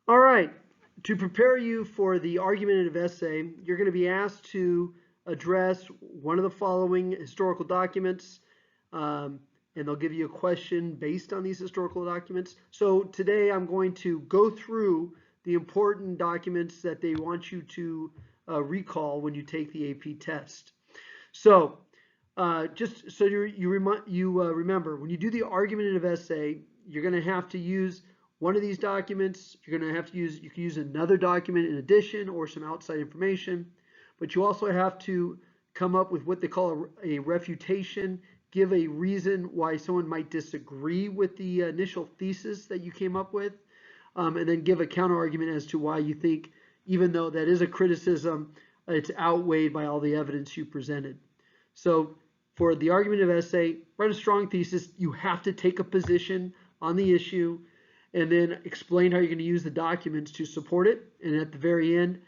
All right. To prepare you for the argumentative essay, you're going to be asked to address one of the following historical documents, um, and they'll give you a question based on these historical documents. So today I'm going to go through the important documents that they want you to recall when you take the AP test. So just so remember, when you do the argumentative essay, you're going to have to use one of these documents. You're going to have to use, you can use another document in addition or some outside information, but you also have to come up with what they call a refutation, give a reason why someone might disagree with the initial thesis that you came up with, and then give a counter argument as to why you think, even though that is a criticism, it's outweighed by all the evidence you presented. So for the argument of essay, write a strong thesis. You have to take a position on the issue and then explain how you're going to use the documents to support it. And at the very end,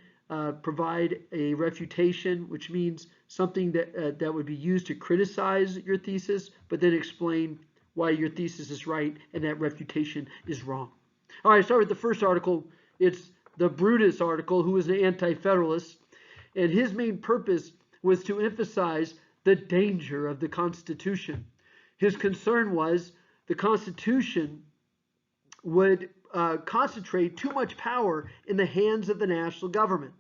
provide a refutation, which means something that would be used to criticize your thesis, but then explain why your thesis is right and that refutation is wrong. All right, start with the first article. It's the Brutus article, who was an anti-federalist, and his main purpose was to emphasize the danger of the Constitution. His concern was the Constitution would concentrate too much power in the hands of the national government.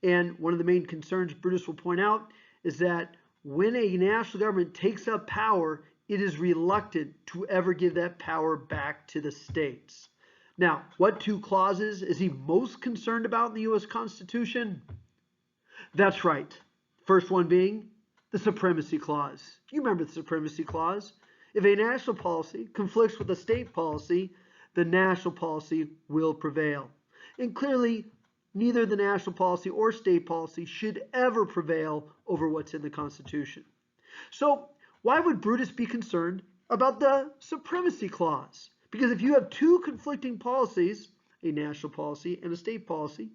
And one of the main concerns Brutus will point out is that when a national government takes up power, it is reluctant to ever give that power back to the states. Now, what two clauses is he most concerned about in the U.S. Constitution? That's right. First one being the Supremacy Clause. You remember the Supremacy Clause. If a national policy conflicts with a state policy, the national policy will prevail. And clearly, neither the national policy or state policy should ever prevail over what's in the Constitution. So, why would Brutus be concerned about the Supremacy Clause? Because if you have two conflicting policies, a national policy and a state policy,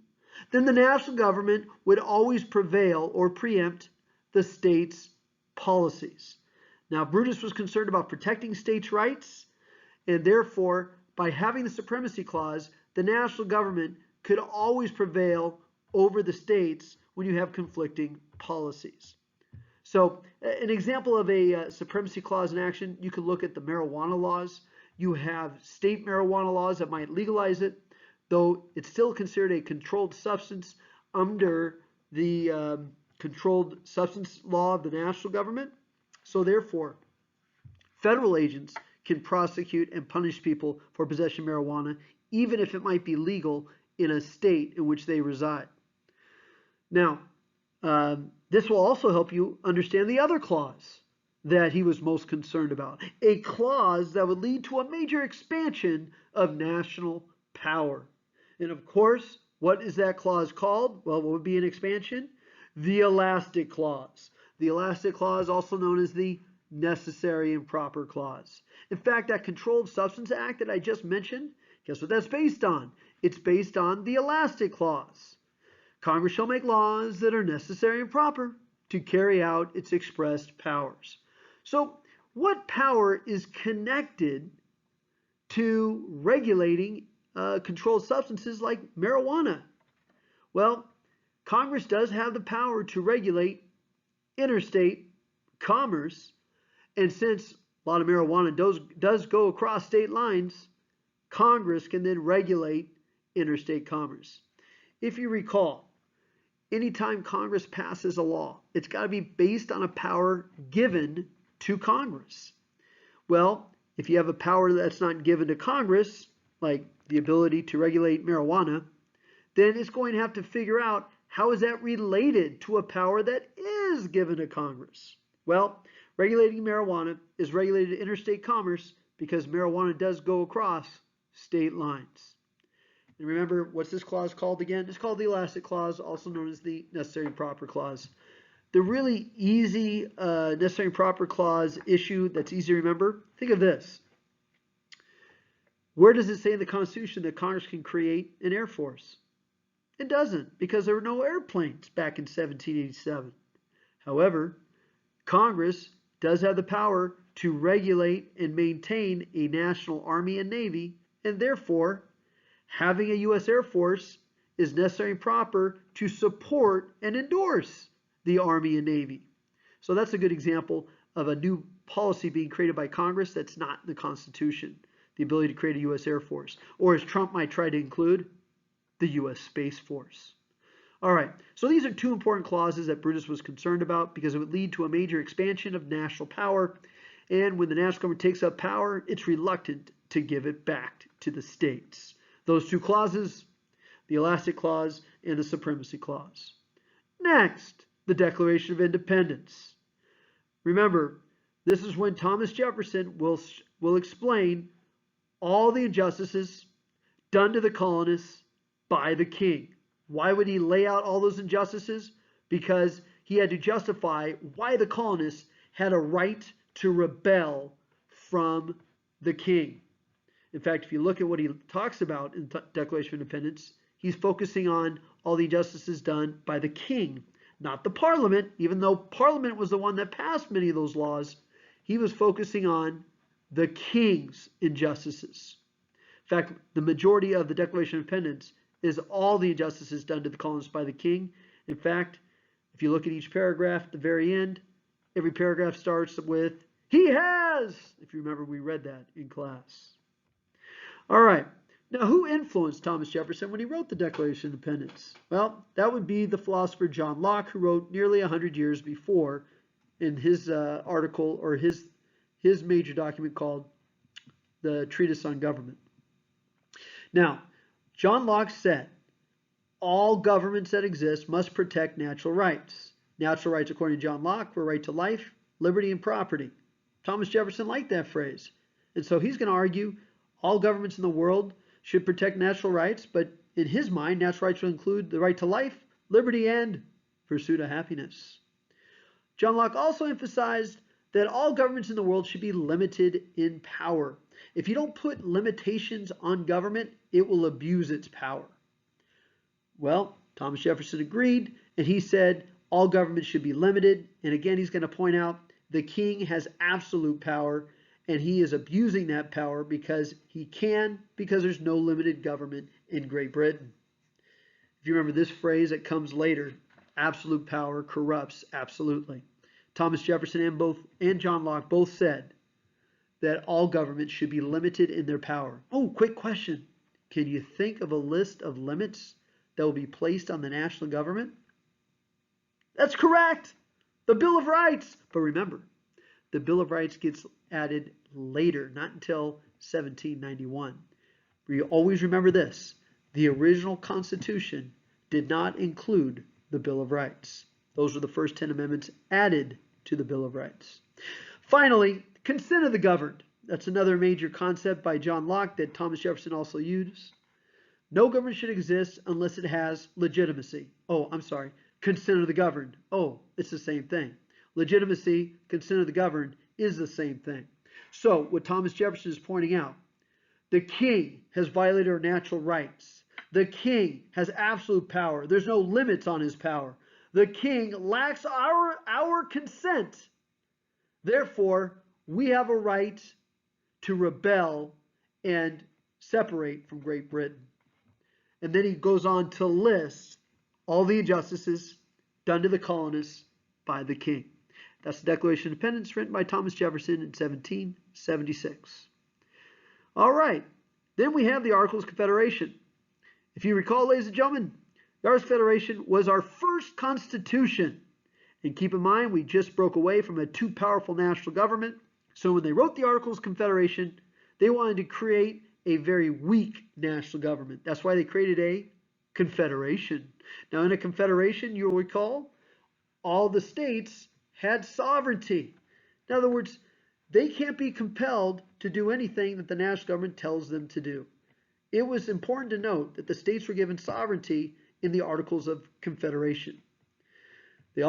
then the national government would always prevail or preempt the state's policies. Now, Brutus was concerned about protecting states' rights, and therefore, by having the Supremacy Clause, the national government could always prevail over the states when you have conflicting policies. So, an example of a Supremacy Clause in action, you could look at the marijuana laws. You have state marijuana laws that might legalize it, though it's still considered a controlled substance under the controlled substance law of the national government. So therefore, federal agents can prosecute and punish people for possession of marijuana, even if it might be legal in a state in which they reside. Now, this will also help you understand the other clause that he was most concerned about, a clause that would lead to a major expansion of national power. And of course, what is that clause called? Well, what would be an expansion? The Elastic Clause. The Elastic Clause, also known as the Necessary and Proper Clause. In fact, that Controlled Substance Act that I just mentioned, guess what that's based on? It's based on the Elastic Clause. Congress shall make laws that are necessary and proper to carry out its expressed powers. So, what power is connected to regulating controlled substances like marijuana? Well, Congress does have the power to regulate interstate commerce, and since a lot of marijuana does go across state lines, Congress can then regulate interstate commerce. If you recall, anytime Congress passes a law, it's got to be based on a power given to Congress. Well, if you have a power that's not given to Congress, like the ability to regulate marijuana, then it's going to have to figure out how is that related to a power that is given to Congress. Well, regulating marijuana is regulated interstate commerce because marijuana does go across state lines. And remember, what's this clause called again? It's called the Elastic Clause, also known as the Necessary and Proper Clause. The really easy Necessary and Proper Clause issue that's easy to remember, think of this. Where does it say in the Constitution that Congress can create an Air Force? It doesn't, because there were no airplanes back in 1787. However, Congress does have the power to regulate and maintain a national army and navy, and therefore Having a U.S. Air Force is necessary and proper to support and endorse the Army and Navy. So that's a good example of a new policy being created by Congress that's not in the Constitution, the ability to create a U.S. Air Force, or as Trump might try to include, the U.S. Space Force. All right, so these are two important clauses that Brutus was concerned about because it would lead to a major expansion of national power, and when the national government takes up power, it's reluctant to give it back to the states. Those two clauses, the Elastic Clause and the Supremacy Clause. Next, the Declaration of Independence. Remember, this is when Thomas Jefferson will explain all the injustices done to the colonists by the king. Why would he lay out all those injustices? Because he had to justify why the colonists had a right to rebel from the king. In fact, if you look at what he talks about in the Declaration of Independence, he's focusing on all the injustices done by the king, not the parliament. Even though parliament was the one that passed many of those laws, he was focusing on the king's injustices. In fact, the majority of the Declaration of Independence is all the injustices done to the colonists by the king. In fact, if you look at each paragraph at the very end, every paragraph starts with, "He has." If you remember, we read that in class. All right. Now, who influenced Thomas Jefferson when he wrote the Declaration of Independence? Well, that would be the philosopher John Locke, who wrote nearly 100 years before in his article, or his major document called the Treatise on Government. Now, John Locke said, all governments that exist must protect natural rights. Natural rights, according to John Locke, were right to life, liberty, and property. Thomas Jefferson liked that phrase. And so he's going to argue all governments in the world should protect natural rights, but in his mind, natural rights will include the right to life, liberty, and pursuit of happiness. John Locke also emphasized that all governments in the world should be limited in power. If you don't put limitations on government, it will abuse its power. Well, Thomas Jefferson agreed, and he said all governments should be limited. And again, he's going to point out the king has absolute power, and he is abusing that power because he can, because there's no limited government in Great Britain. If you remember this phrase that comes later, absolute power corrupts absolutely. Thomas Jefferson and John Locke both said that all governments should be limited in their power. Oh, quick question. Can you think of a list of limits that will be placed on the national government? That's correct. The Bill of Rights. But remember, the Bill of Rights gets added later, not until 1791. You always remember this. The original Constitution did not include the Bill of Rights. Those were the first 10 amendments added to the Bill of Rights. Finally, consent of the governed. That's another major concept by John Locke that Thomas Jefferson also used. No government should exist unless it has legitimacy. Oh, I'm sorry. Consent of the governed. Oh, it's the same thing. Legitimacy, consent of the governed is the same thing. So what Thomas Jefferson is pointing out, the king has violated our natural rights. The king has absolute power. There's no limits on his power. The king lacks our consent. Therefore, we have a right to rebel and separate from Great Britain. And then he goes on to list all the injustices done to the colonists by the king. That's the Declaration of Independence, written by Thomas Jefferson in 1776. All right, then we have the Articles of Confederation. If you recall, ladies and gentlemen, the Articles of Confederation was our first constitution. And keep in mind, we just broke away from a too powerful national government. So when they wrote the Articles of Confederation, they wanted to create a very weak national government. That's why they created a confederation. Now, in a confederation, you'll recall, all the states had sovereignty. In other words, they can't be compelled to do anything that the national government tells them to do. It was important to note that the states were given sovereignty in the Articles of Confederation. It's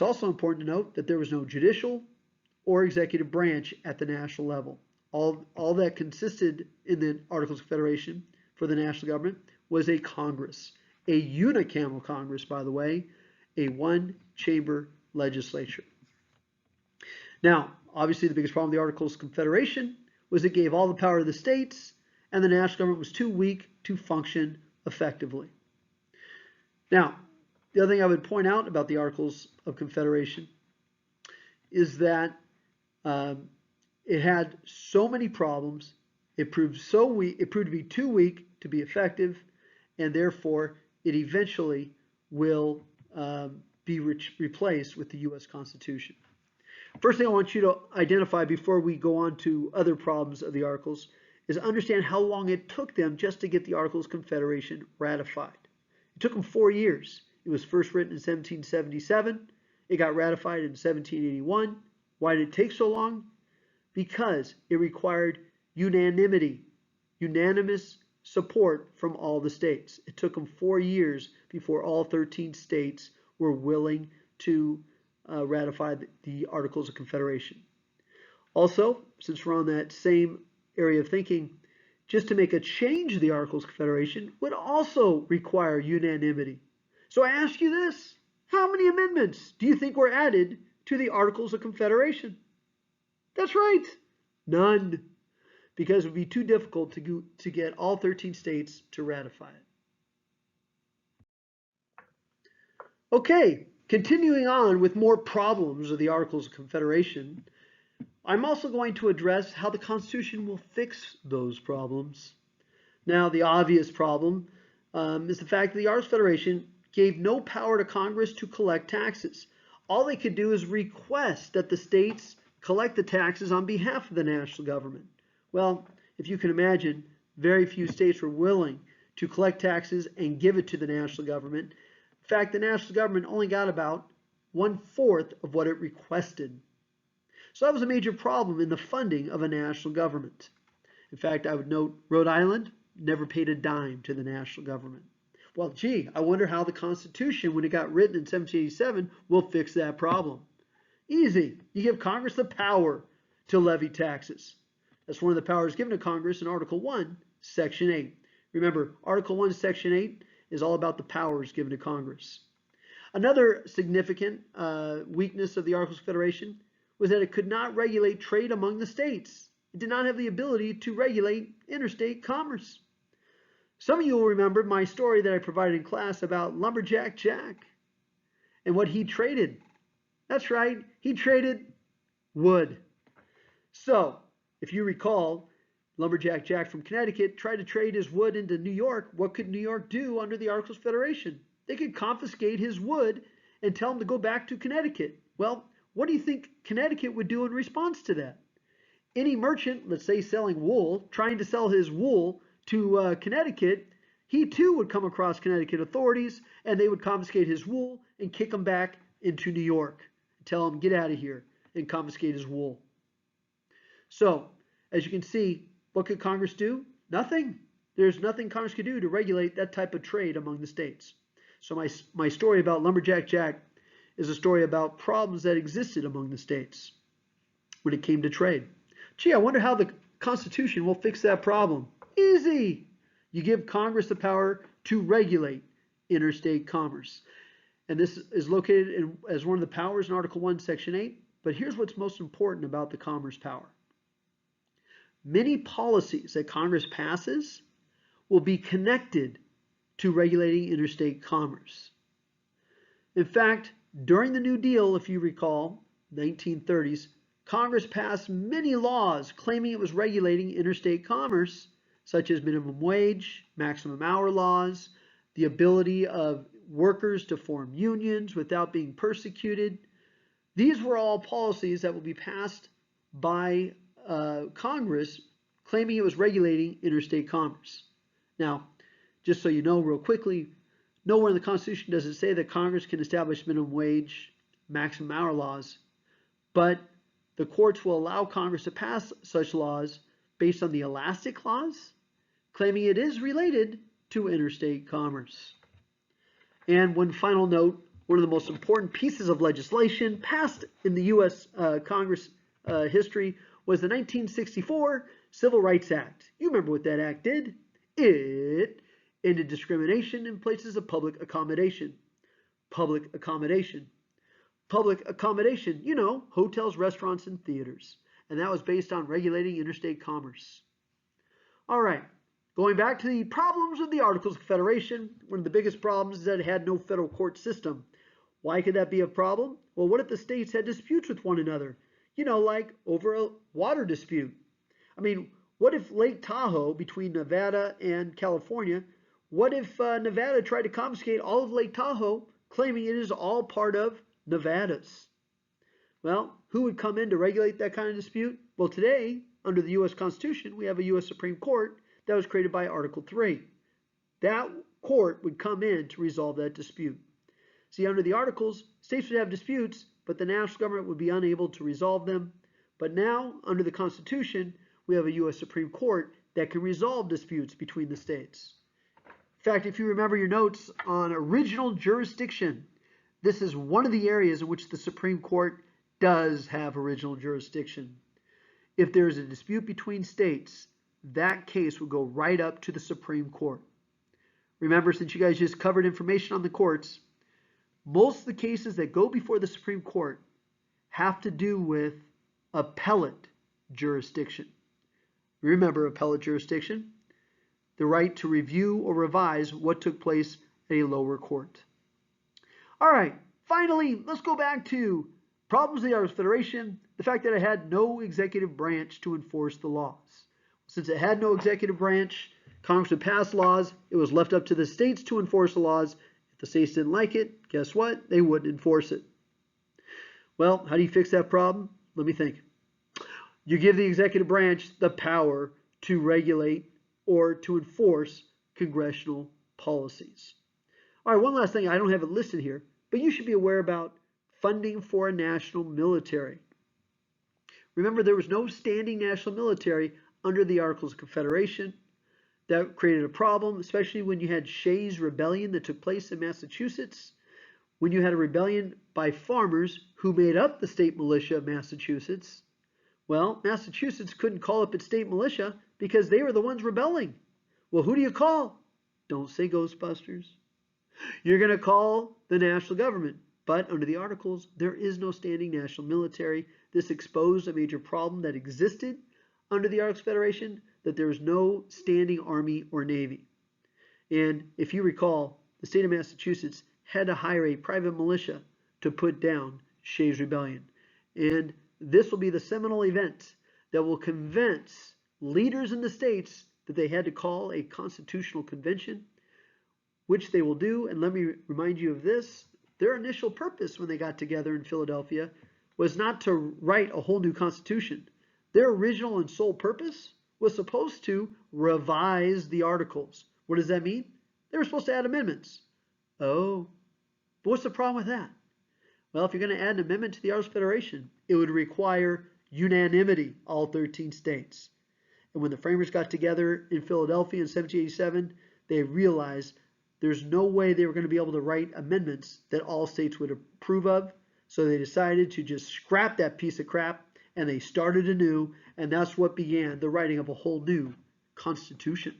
also important to note that there was no judicial or executive branch at the national level. All that consisted in the Articles of Confederation for the national government was a Congress, a unicameral Congress, by the way, a one-chamber legislature. Now, obviously the biggest problem with the Articles of Confederation was it gave all the power to the states and the national government was too weak to function effectively. Now, the other thing I would point out about the Articles of Confederation is that it had so many problems. It proved so weak. It proved to be too weak to be effective, and therefore it eventually will be replaced with the U.S. Constitution. First thing I want you to identify before we go on to other problems of the Articles is understand how long it took them just to get the Articles of Confederation ratified. It took them 4 years. It was first written in 1777. It got ratified in 1781. Why did it take so long? Because it required unanimity, unanimous support from all the states. It took them 4 years before all 13 states were willing to ratify the Articles of Confederation. Also, since we're on that same area of thinking, just to make a change to the Articles of Confederation would also require unanimity. So I ask you this, how many amendments do you think were added to the Articles of Confederation? That's right, none, because it would be too difficult to get all 13 states to ratify it. Okay, continuing on with more problems of the Articles of Confederation, I'm also going to address how the Constitution will fix those problems. Now, the obvious problem is the fact that the Articles of Confederation gave no power to Congress to collect taxes. All they could do is request that the states collect the taxes on behalf of the national government. Well, if you can imagine, very few states were willing to collect taxes and give it to the national government. In fact, the national government only got about 1/4 of what it requested. So that was a major problem in the funding of a national government. In fact, I would note Rhode Island never paid a dime to the national government. Well, gee, I wonder how the Constitution, when it got written in 1787, will fix that problem. Easy. You give Congress the power to levy taxes. That's one of the powers given to Congress in Article 1, Section 8. Remember, Article 1, Section 8 is all about the powers given to Congress. Another significant weakness of the Articles of Confederation was that it could not regulate trade among the states. It did not have the ability to regulate interstate commerce. Some of you will remember my story that I provided in class about Lumberjack Jack and what he traded. That's right, he traded wood. So, if you recall, Lumberjack Jack from Connecticut tried to trade his wood into New York. What could New York do under the Articles of Confederation? They could confiscate his wood and tell him to go back to Connecticut. Well, what do you think Connecticut would do in response to that? Any merchant, let's say selling wool, trying to sell his wool to Connecticut, he too would come across Connecticut authorities and they would confiscate his wool and kick him back into New York. Tell him, get out of here, and confiscate his wool. So, as you can see, what could Congress do? Nothing. There's nothing Congress could do to regulate that type of trade among the states. So my story about Lumberjack Jack is a story about problems that existed among the states when it came to trade. Gee, I wonder how the Constitution will fix that problem. Easy. You give Congress the power to regulate interstate commerce. And this is located as one of the powers in Article 1, Section 8. But here's what's most important about the commerce power. Many policies that Congress passes will be connected to regulating interstate commerce. In fact, during the New Deal, if you recall, 1930s, Congress passed many laws claiming it was regulating interstate commerce, such as minimum wage, maximum hour laws, the ability of workers to form unions without being persecuted. These were all policies that will be passed by Congress claiming it was regulating interstate commerce. Now, just so you know real quickly, nowhere in the Constitution does it say that Congress can establish minimum wage, maximum hour laws, but the courts will allow Congress to pass such laws based on the Elastic Clause, claiming it is related to interstate commerce. And one final note, one of the most important pieces of legislation passed in the U.S. Congress history was the 1964 Civil Rights Act. You remember what that act did? It ended discrimination in places of public accommodation. Public accommodation. Public accommodation, you know, hotels, restaurants, and theaters. And that was based on regulating interstate commerce. All right, Going back to the problems of the Articles of Confederation, one of the biggest problems is that it had no federal court system. Why could that be a problem? Well, what if the states had disputes with one another? Like over a water dispute. I mean, what if Lake Tahoe, between Nevada and California, what if Nevada tried to confiscate all of Lake Tahoe, claiming it is all part of Nevada's? Well, who would come in to regulate that kind of dispute? Well, today, under the U.S. Constitution, we have a U.S. Supreme Court that was created by Article 3. That court would come in to resolve that dispute. See, under the Articles, states would have disputes, but the national government would be unable to resolve them. But now, under the Constitution, we have a U.S. Supreme Court that can resolve disputes between the states. In fact, if you remember your notes on original jurisdiction, this is one of the areas in which the Supreme Court does have original jurisdiction. If there is a dispute between states, that case will go right up to the Supreme Court. Remember, since you guys just covered information on the courts, most of the cases that go before the Supreme Court have to do with appellate jurisdiction. Remember appellate jurisdiction, the right to review or revise what took place at a lower court. All right, finally, let's go back to problems of the Articles of Confederation, the fact that it had no executive branch to enforce the laws. Since it had no executive branch, Congress would pass laws. It was left up to the states to enforce the laws. If the states didn't like it, guess what? They wouldn't enforce it. Well, how do you fix that problem? Let me think. You give the executive branch the power to regulate or to enforce congressional policies. All right, one last thing. I don't have it listed here, but you should be aware about funding for a national military. Remember, there was no standing national military under the Articles of Confederation. That created a problem, especially when you had Shays' Rebellion that took place in Massachusetts, when you had a rebellion by farmers who made up the state militia of Massachusetts. Well, Massachusetts couldn't call up its state militia because they were the ones rebelling. Well, who do you call? Don't say Ghostbusters. You're going to call the national government. But under the Articles, there is no standing national military. This exposed a major problem that existed under the Articles of Confederation, that there was no standing army or navy. And if you recall, the state of Massachusetts had to hire a private militia to put down Shays' Rebellion. And this will be the seminal event that will convince leaders in the states that they had to call a constitutional convention, which they will do. And let me remind you of this. Their initial purpose when they got together in Philadelphia was not to write a whole new constitution. Their original and sole purpose was supposed to revise the Articles. What does that mean? They were supposed to add amendments. Oh, but what's the problem with that? Well, if you're going to add an amendment to the Articles of Confederation, it would require unanimity, all 13 states. And when the framers got together in Philadelphia in 1787, they realized there's no way they were going to be able to write amendments that all states would approve of. So they decided to just scrap that piece of crap, and they started anew, and that's what began the writing of a whole new constitution.